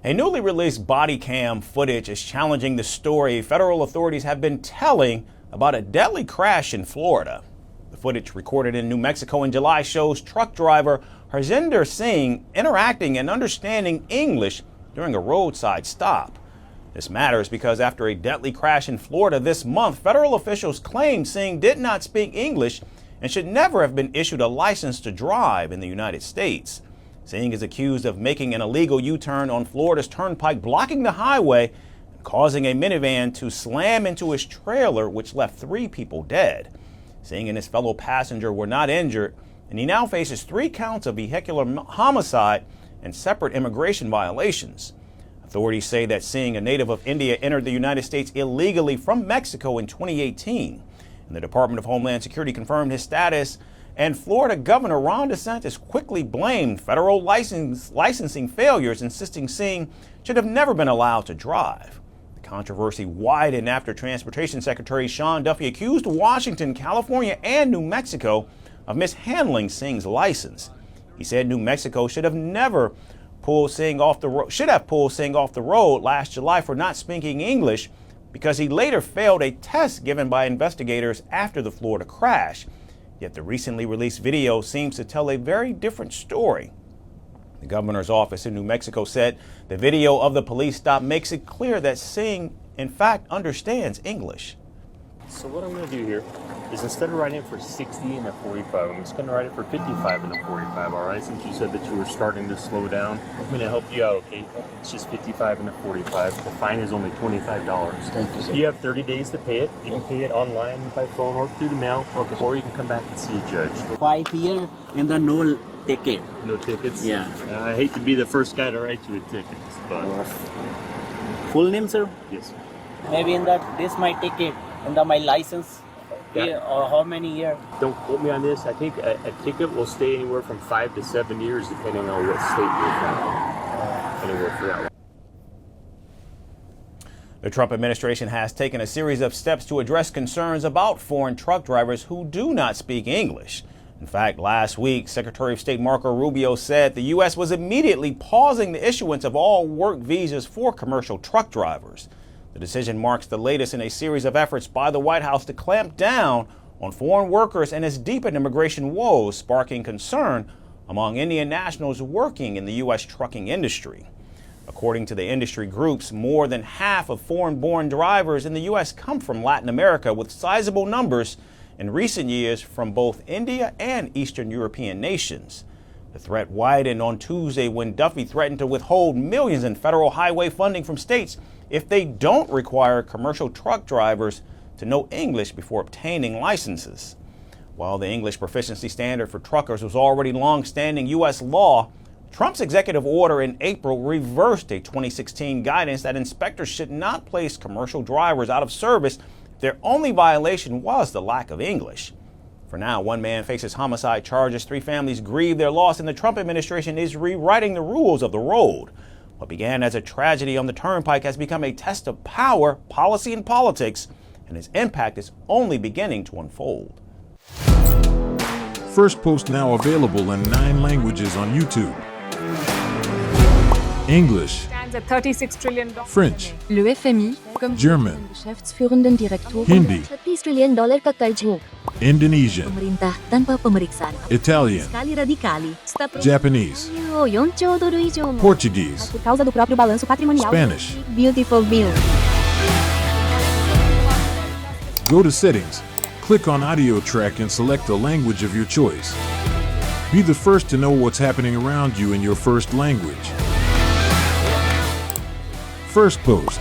A newly released body cam footage is challenging the story federal authorities have been telling about a deadly crash in Florida. The footage recorded in New Mexico in July shows truck driver Harjinder Singh interacting and understanding English during a roadside stop. This matters because after a deadly crash in Florida this month, federal officials claim Singh did not speak English and should never have been issued a license to drive in the United States. Singh is accused of making an illegal U-turn on Florida's turnpike, blocking the highway and causing a minivan to slam into his trailer, which left 3 people dead. Singh and his fellow passenger were not injured, and he now faces 3 counts of vehicular homicide and separate immigration violations. Authorities say that Singh, a native of India, entered the United States illegally from Mexico in 2018, and the Department of Homeland Security confirmed his status. And Florida Governor Ron DeSantis quickly blamed federal licensing failures, insisting Singh should have never been allowed to drive. The controversy widened after Transportation Secretary Sean Duffy accused Washington, California, and New Mexico of mishandling Singh's license. He said New Mexico should have pulled Singh off the road last July for not speaking English because he later failed a test given by investigators after the Florida crash. Yet the recently released video seems to tell a very different story. The governor's office in New Mexico said the video of the police stop makes it clear that Singh, in fact, understands English. So what I'm going to do here is instead of writing it for 60 and a 45, I'm just going to write it for 55 and a 45, all right? Since you said that you were starting to slow down, I'm going to help you out, okay? It's just 55 and a 45. The fine is only $25. Thank you, sir. You have 30 days to pay it. You can pay it online, by phone, or through the mail, or you can come back and see a judge. 5 years and the no ticket. No tickets? Yeah. I hate to be the first guy to write you a ticket, but... Full name, sir? Yes. Maybe in that this my ticket and my license. Yeah. Or how many years? Don't quote me on this. I think a ticket will stay anywhere from 5 to 7 years, depending on what state you're from. Anywhere for that one. The Trump administration has taken a series of steps to address concerns about foreign truck drivers who do not speak English. In fact, last week, Secretary of State Marco Rubio said the U.S. was immediately pausing the issuance of all work visas for commercial truck drivers. The decision marks the latest in a series of efforts by the White House to clamp down on foreign workers and has deepened immigration woes, sparking concern among Indian nationals working in the U.S. trucking industry. According to the industry groups, more than half of foreign-born drivers in the U.S. come from Latin America, with sizable numbers in recent years from both India and Eastern European nations. The threat widened on Tuesday when Duffy threatened to withhold millions in federal highway funding from states if they don't require commercial truck drivers to know English before obtaining licenses. While the English proficiency standard for truckers was already long-standing U.S. law, Trump's executive order in April reversed a 2016 guidance that inspectors should not place commercial drivers out of service if their only violation was the lack of English. For now, 1 man faces homicide charges, 3 families grieve their loss, and the Trump administration is rewriting the rules of the road. What began as a tragedy on the turnpike has become a test of power, policy, and politics, and its impact is only beginning to unfold. Firstpost now available in 9 languages on YouTube. English, Stands at $36 trillion. French, Le FMI, comme German, Geschäftsführenden Direktor, Hindi, $30 trillion ka karjo. Indonesian, Pemerintah tanpa pemeriksaan. Italian, Fiskali radikali. Japanese, 4 todo do idioma. Portuguese, Por causa do próprio balanço patrimonial. Spanish. Beautiful bill. Go to Settings, click on Audio Track and select the language of your choice. Be the first to know what's happening around you in your first language. Firstpost.